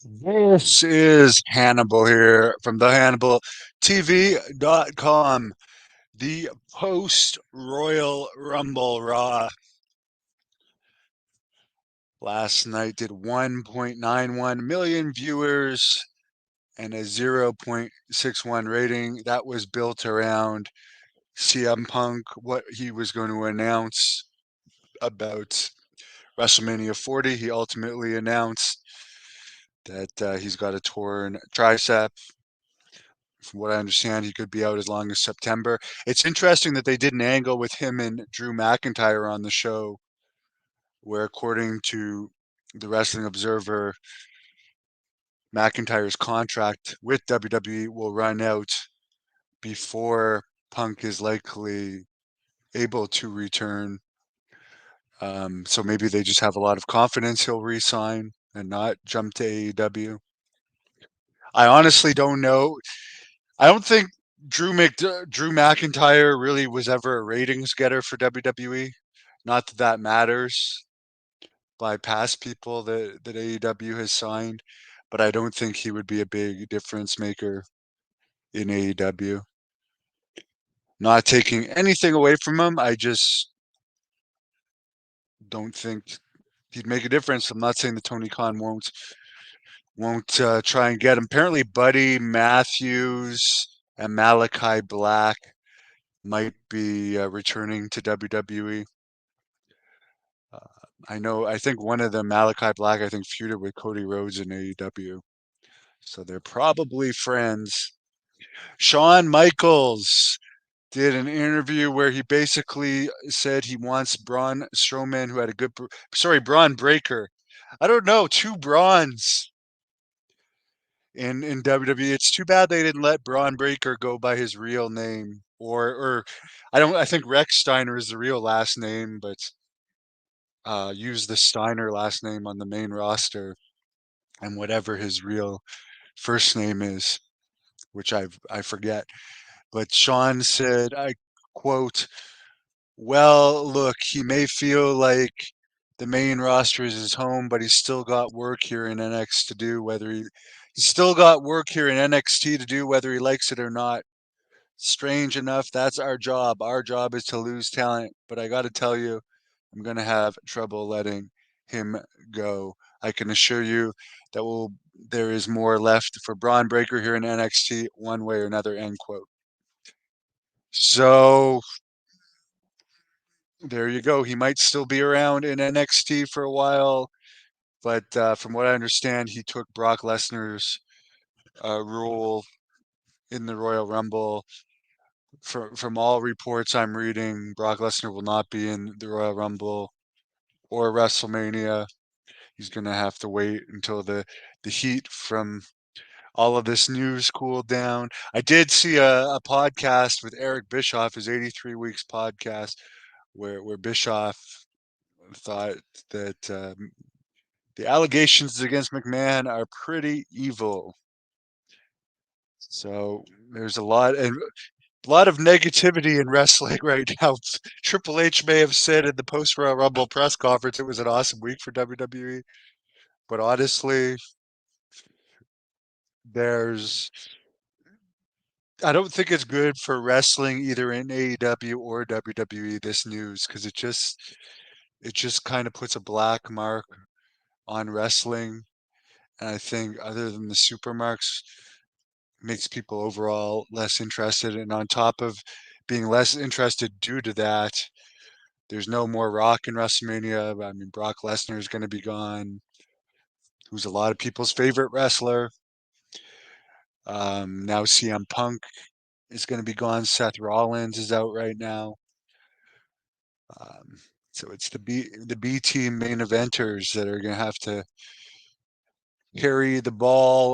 This is Hannibal here from thehannibaltv.com. The post Royal Rumble Raw last night did 1.91 million viewers and a 0.61 rating. That was built around CM Punk, what he was going to announce about WrestleMania 40. He ultimately announced that he's got a torn tricep. From what I understand, he could be out as long as September. It's interesting that they did an angle with him and Drew McIntyre on the show, where according to the Wrestling Observer, McIntyre's contract with WWE will run out before Punk is likely able to return. So maybe they just have a lot of confidence he'll resign and not jump to AEW. I honestly don't know. I don't think Drew McIntyre really was ever a ratings getter for WWE. Not that that matters by past people that AEW has signed, but I don't think he would be a big difference maker in AEW. Not taking anything away from him, I just don't think he'd make a difference. I'm not saying that Tony Khan won't try and get him. Apparently, Buddy Matthews and Malachi Black might be returning to WWE. Uh, I think one of them, Malachi Black, I think feuded with Cody Rhodes in AEW. So they're probably friends. Shawn Michaels did an interview where he basically said he wants Braun Strowman, who had a good, sorry, Braun Breaker. I don't know, two Brauns in WWE. It's too bad they didn't let Braun Breaker go by his real name, or I think Rex Steiner is the real last name, but use the Steiner last name on the main roster and whatever his real first name is, which I forget. But Sean said, I quote, "Well, look, he may feel like the main roster is his home, but he's still got work here in NXT to do, he's still got work here in NXT to do whether he likes it or not. Strange enough, that's our job. Our job is to lose talent, but I got to tell you, I'm going to have trouble letting him go. I can assure you there is more left for Braun Breaker here in NXT, one way or another." End quote. So there you go. He might still be around in NXT for a while, but from what I understand, he took Brock Lesnar's role in the Royal Rumble. From all reports I'm reading, Brock Lesnar will not be in the Royal Rumble or WrestleMania. He's going to have to wait until the heat from all of this news cooled down. I did see a podcast with Eric Bischoff, his 83 Weeks podcast, where Bischoff thought that the allegations against McMahon are pretty evil. So there's a lot of negativity in wrestling right now. Triple H may have said in the post Royal Rumble press conference it was an awesome week for WWE, but honestly, there's I don't think it's good for wrestling either in AEW or WWE this news because it just kind of puts a black mark on wrestling, and I think other than the super marks makes people overall less interested, and on top of being less interested due to that, there's no more Rock in WrestleMania. I mean, Brock Lesnar is going to be gone, who's a lot of people's favorite wrestler. Now CM Punk is going to be gone. Seth Rollins is out right now. Um, so it's the B team main eventers that are going to have to carry the ball